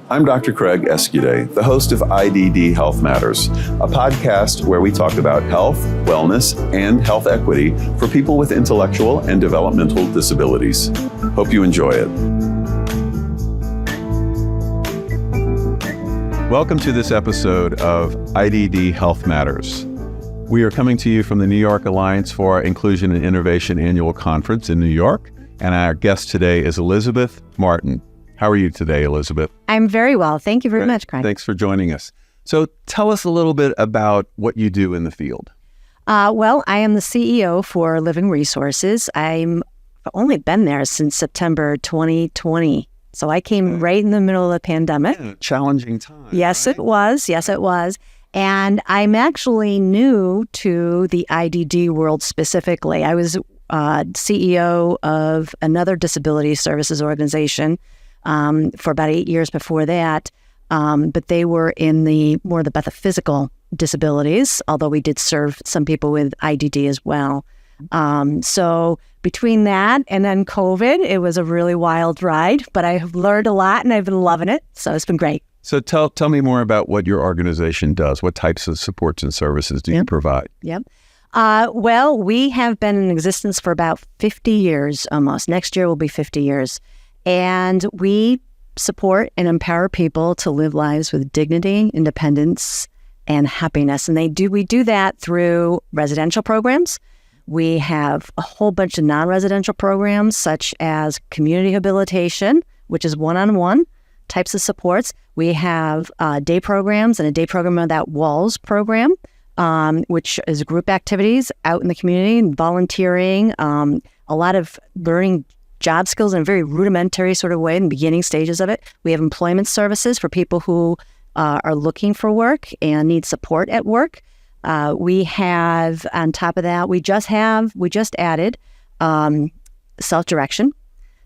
I'm Dr. Craig Escude, the host of IDD Health Matters, a podcast where we talk about health, wellness, and health equity for people with intellectual and developmental disabilities. Hope you enjoy it. Welcome to this episode of IDD Health Matters. We are coming to you from the New York Alliance for Inclusion and Innovation Annual Conference in New York, and our guest today is Elizabeth Martin. How are you today, Elizabeth? I'm very well. Thank you very much, Craig. Thanks for joining us. So tell us a little bit about what you do in the field. Well, I am the CEO for Living Resources. I've only been there since September 2020. So I came right in the middle of the pandemic. Yeah, challenging time. Yes, right? it was. Yes, it was. And I'm actually new to the IDD world specifically. I was CEO of another disability services organization for about 8 years before that. But they were in the physical disabilities, although we did serve some people with IDD as well. So between that and then COVID, it was a really wild ride, but I've learned a lot and I've been loving it. So it's been great. So tell me more about what your organization does. What types of supports and services do you provide? Yep. Well, we have been in existence for about 50 years almost. Next year will be 50 years. And we support and empower people to live lives with dignity, independence, and happiness. And we do that through residential programs. We have a whole bunch of non-residential programs, such as community habilitation, which is one-on-one types of supports. We have day programs and a day program without walls program, which is group activities out in the community and volunteering, a lot of learning job skills in a very rudimentary sort of way in the beginning stages of it. We have employment services for people who are looking for work and need support at work. We have, on top of that, we just added self-direction.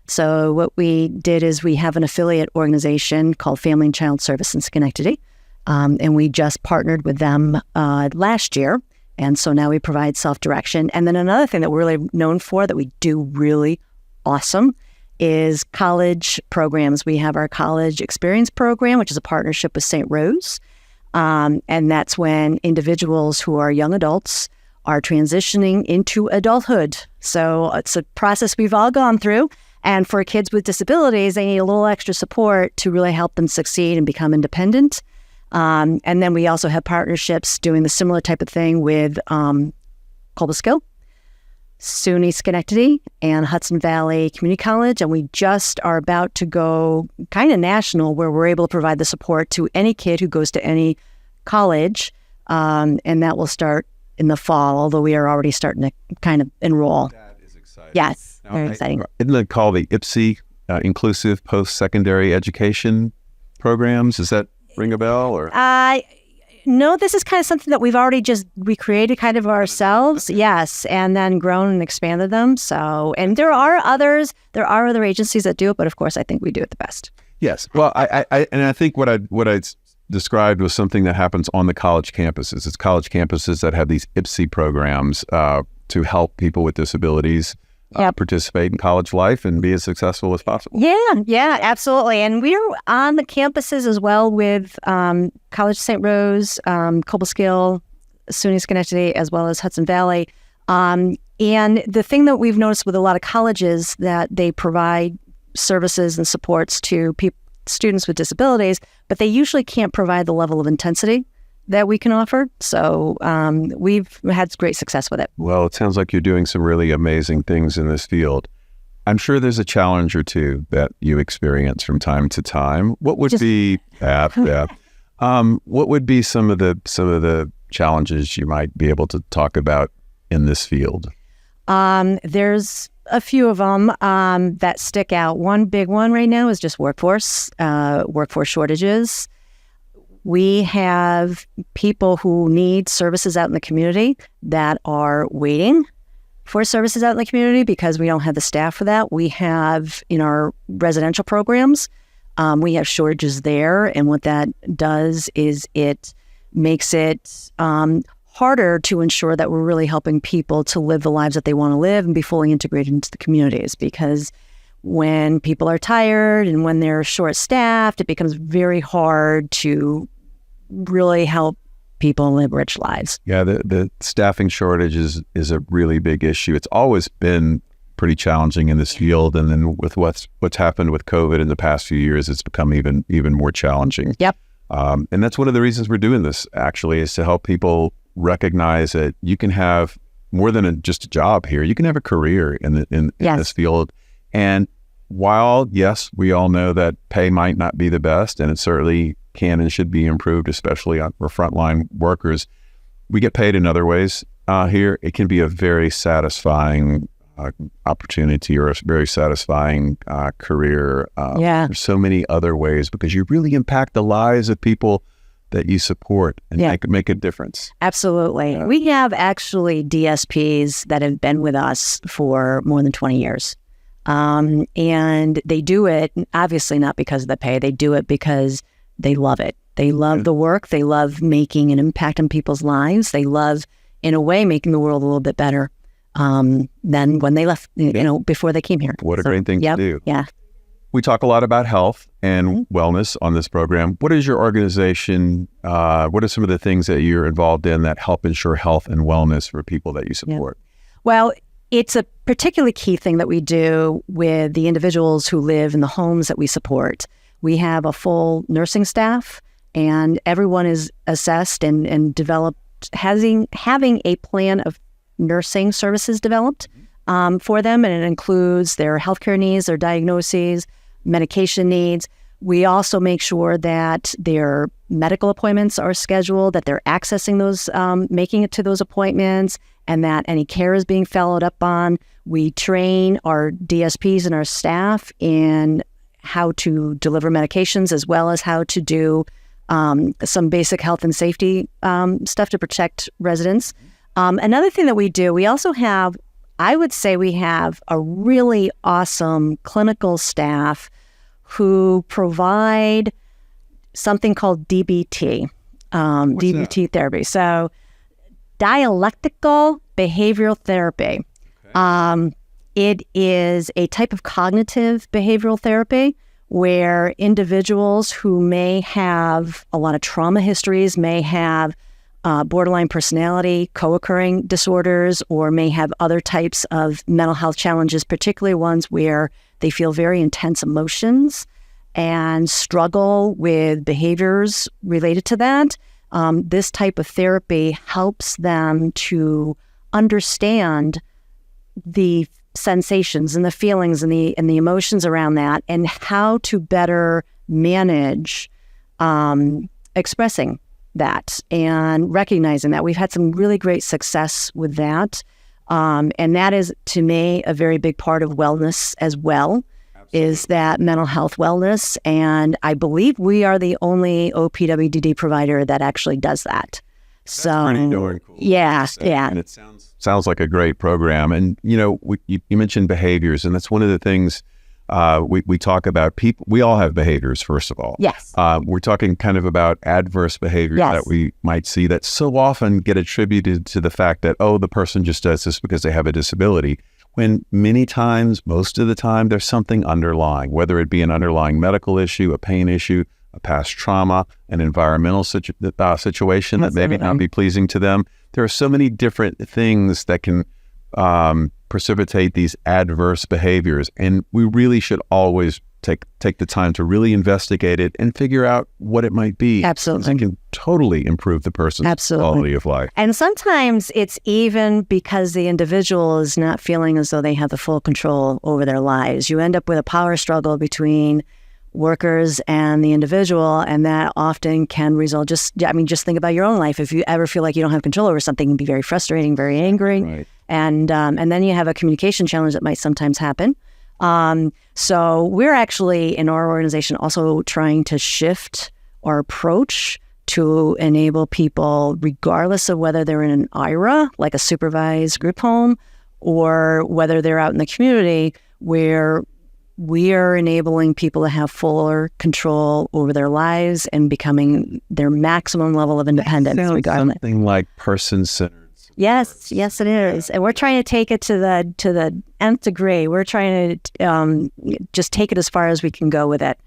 So what we did is we have an affiliate organization called Family and Child Service in Schenectady, and we just partnered with them last year. And so now we provide self-direction. And then another thing that we're really known for that we do really awesome is college programs. We have our college experience program, which is a partnership with St. Rose. And that's when individuals who are young adults are transitioning into adulthood. So it's a process we've all gone through. And for kids with disabilities, they need a little extra support to really help them succeed and become independent. And then we also have partnerships doing the similar type of thing with Cobleskill, SUNY Schenectady, and Hudson Valley Community College. And we just are about to go kind of national, where we're able to provide the support to any kid who goes to any college. And that will start in the fall, although we are already starting to kind of enroll. That is exciting. Yes, very exciting. Isn't it called the IPSE, Inclusive Post-Secondary Education Programs? Does that ring a bell? Or No, this is kind of something that we created kind of ourselves. Okay. Yes. And then grown and expanded them. So, and there are other agencies that do it, but of course I think we do it the best. Yes. Well, I think what I described was something that happens on the college campuses. It's college campuses that have these IPSE programs to help people with disabilities participate in college life and be as successful as possible. Yeah, absolutely. And we're on the campuses as well with College St. Rose, Cobleskill, SUNY Schenectady, as well as Hudson Valley. And the thing that we've noticed with a lot of colleges that they provide services and supports to students with disabilities, but they usually can't provide the level of intensity that we can offer. So we've had great success with it. Well, it sounds like you're doing some really amazing things in this field. I'm sure there's a challenge or two that you experience from time to time. What would be what would be some of the challenges you might be able to talk about in this field? There's a few of them that stick out. One big one right now is just workforce shortages. We have people who need services out in the community that are waiting for services out in the community because we don't have the staff for that. We have in our residential programs, we have shortages there. And what that does is it makes it harder to ensure that we're really helping people to live the lives that they want to live and be fully integrated into the communities, because when people are tired and when they're short-staffed, it becomes very hard to really help people live rich lives. Yeah, the staffing shortage is a really big issue. It's always been pretty challenging in this field, and then with what's happened with COVID in the past few years, it's become even more challenging. Yep. And that's one of the reasons we're doing this, actually, is to help people recognize that you can have more than just a job here. You can have a career in this field. And while, yes, we all know that pay might not be the best, and it certainly can and should be improved, especially for frontline workers, we get paid in other ways here. It can be a very satisfying opportunity or a very satisfying career. There's so many other ways, because you really impact the lives of people that you support and make a difference. Absolutely. Yeah. We have actually DSPs that have been with us for more than 20 years. And they do it, obviously not because of the pay, they do it because they love it. They love the work. They love making an impact on people's lives. They love, in a way, making the world a little bit better than when they left, before they came here. What a great thing to do. Yeah. We talk a lot about health and wellness on this program. What is your organization? What are some of the things that you're involved in that help ensure health and wellness for people that you support? Well, it's a particularly key thing that we do with the individuals who live in the homes that we support. We have a full nursing staff, and everyone is assessed and developed, having a plan of nursing services developed for them, and it includes their healthcare needs, their diagnoses, medication needs. We also make sure that their medical appointments are scheduled, that they're accessing those, making it to those appointments, and that any care is being followed up on. We train our DSPs and our staff in how to deliver medications, as well as how to do some basic health and safety stuff to protect residents. Another thing that we do, we also have, I would say we have a really awesome clinical staff who provide something called DBT, DBT therapy. So dialectical behavioral therapy. Okay. It is a type of cognitive behavioral therapy where individuals who may have a lot of trauma histories, may have borderline personality, co-occurring disorders, or may have other types of mental health challenges, particularly ones where they feel very intense emotions and struggle with behaviors related to that. This type of therapy helps them to understand the sensations and the feelings and the emotions around that, and how to better manage expressing that and recognizing that. We've had some really great success with that. And that is, to me, a very big part of wellness as well. Absolutely. Is that mental health wellness. And I believe we are the only OPWDD provider that actually does that. That's pretty darn cool. Yeah. And it sounds like a great program. And, you mentioned behaviors, and that's one of the things we talk about. People, we all have behaviors, first of all. Yes. We're talking kind of about adverse behaviors that we might see that so often get attributed to the fact that, the person just does this because they have a disability. When many times, most of the time, there's something underlying, whether it be an underlying medical issue, a pain issue, a past trauma, an environmental situation that maybe not be pleasing to them. There are so many different things that can precipitate these adverse behaviors, and we really should always take the time to really investigate it and figure out what it might be. Absolutely. It can totally improve the person's quality of life. And sometimes it's even because the individual is not feeling as though they have the full control over their lives. You end up with a power struggle between workers and the individual, and that often can result, just think about your own life. If you ever feel like you don't have control over something, it can be very frustrating, very angry. Right. And then you have a communication challenge that might sometimes happen. So we're actually, in our organization, also trying to shift our approach to enable people, regardless of whether they're in an IRA, like a supervised group home, or whether they're out in the community, where we are enabling people to have fuller control over their lives and becoming their maximum level of independence. Something like person-centered Yes, it is. And we're trying to take it to the nth degree. We're trying to just take it as far as we can go with it.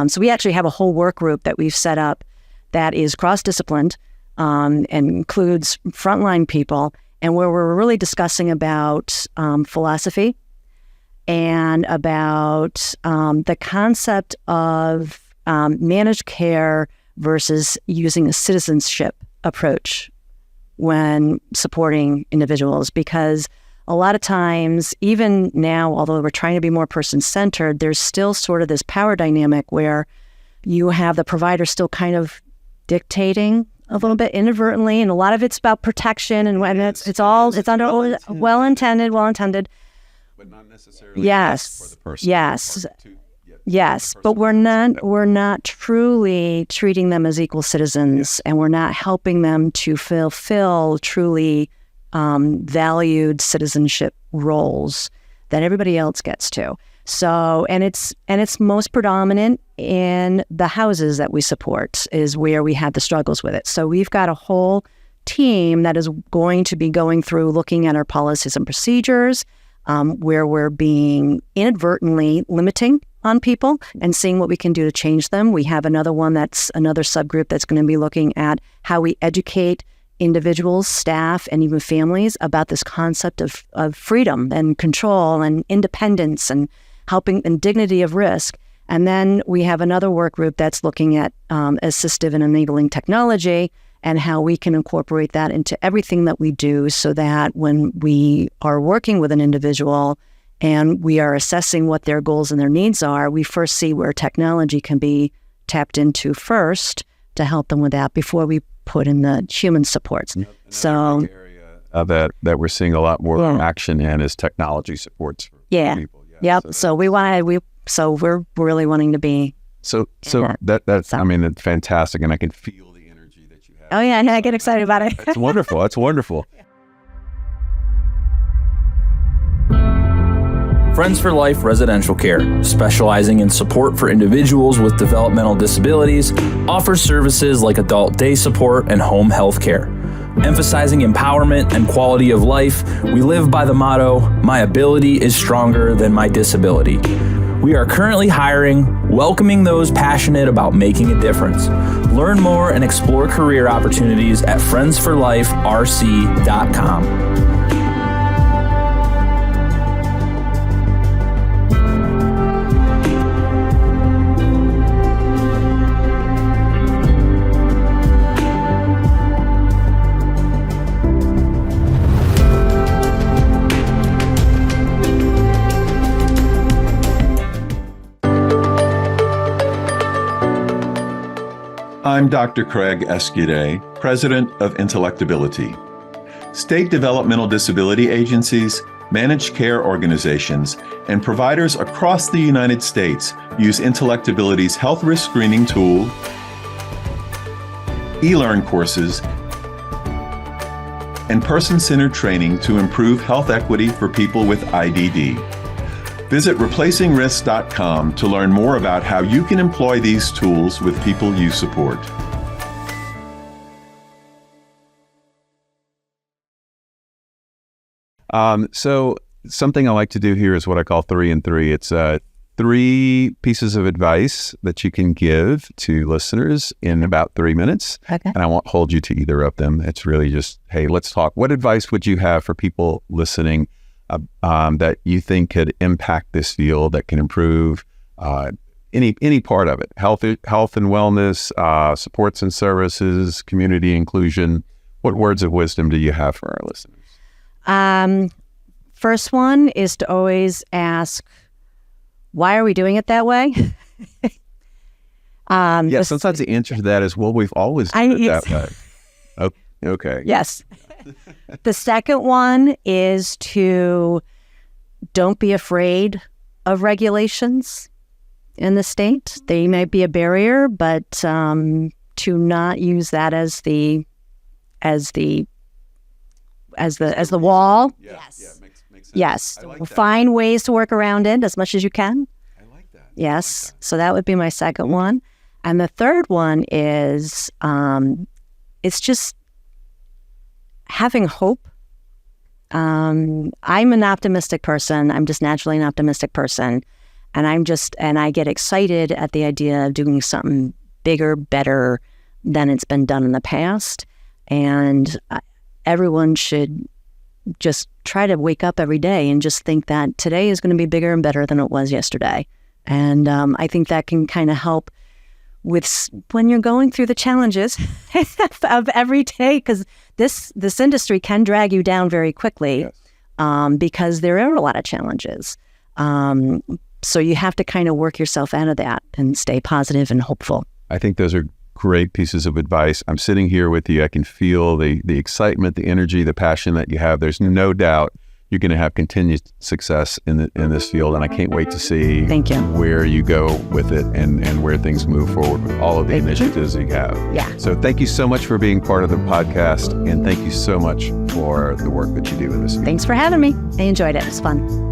So we actually have a whole work group that we've set up that is cross-disciplined and includes frontline people, and where we're really discussing about philosophy and about the concept of managed care versus using a citizenship approach when supporting individuals. Because a lot of times, even now, although we're trying to be more person-centered, there's still sort of this power dynamic where you have the provider still kind of dictating a little bit inadvertently, and a lot of it's about protection, and when it's under well-intended, but not necessarily yes, for the person. Yes, but we're not truly treating them as equal citizens, and we're not helping them to fulfill truly valued citizenship roles that everybody else gets to. So, and it's most predominant in the houses that we support is where we have the struggles with it. So we've got a whole team that is going to be going through looking at our policies and procedures, where we're being inadvertently limiting on people and seeing what we can do to change them. We have another subgroup that's going to be looking at how we educate individuals, staff, and even families about this concept of freedom and control and independence and helping and dignity of risk. And then we have another work group that's looking at assistive and enabling technology and how we can incorporate that into everything that we do, so that when we are working with an individual and we are assessing what their goals and their needs are, we first see where technology can be tapped into first to help them with that before we put in the human supports. Another area that we're seeing a lot more action in is technology supports for people. Yep. So we're really wanting to be. That's I mean, it's fantastic, and I can feel the energy that you have. Oh yeah, I get excited about it. It's wonderful. It's wonderful. Friends for Life Residential Care, specializing in support for individuals with developmental disabilities, offers services like adult day support and home health care. Emphasizing empowerment and quality of life, we live by the motto, "My ability is stronger than my disability." We are currently hiring, welcoming those passionate about making a difference. Learn more and explore career opportunities at friendsforliferc.com. I'm Dr. Craig Escude, President of Intellectability. State developmental disability agencies, managed care organizations, and providers across the United States use Intellectability's health risk screening tool, e-learn courses, and person-centered training to improve health equity for people with IDD. Visit replacingrisks.com to learn more about how you can employ these tools with people you support. So something I like to do here is what I call 3 and 3. It's 3 pieces of advice that you can give to listeners in about 3 minutes. Okay. And I won't hold you to either of them. It's really just, hey, let's talk. What advice would you have for people listening that you think could impact this field, that can improve any part of it? Health and wellness, supports and services, community inclusion. What words of wisdom do you have for our listeners? First one is to always ask, why are we doing it that way? Sometimes the answer to that is, well, we've always done it that way. Okay. Yes. The second one is to don't be afraid of regulations in the state. They might be a barrier, but to not use that as the wall. Yes. Makes sense. Yes. I like that. Find ways to work around it as much as you can. I like that. Yes. So that would be my second one. And the third one is it's just having hope I'm an optimistic person. I'm just naturally an optimistic person. And I get excited at the idea of doing something bigger, better than it's been done in the past. And everyone should just try to wake up every day and just think that today is going to be bigger and better than it was yesterday. And I think that can kind of help with when you're going through the challenges of every day, because this industry can drag you down very quickly. Yes. Because there are a lot of challenges. So you have to kind of work yourself out of that and stay positive and hopeful. I think those are great pieces of advice. I'm sitting here with you. I can feel the excitement, the energy, the passion that you have. There's no doubt you're going to have continued success in this field, and I can't wait to see where you go with it and where things move forward with all of the initiatives you have. Yeah. So thank you so much for being part of the podcast, and thank you so much for the work that you do in this field. Thanks for having me. I enjoyed it. It was fun.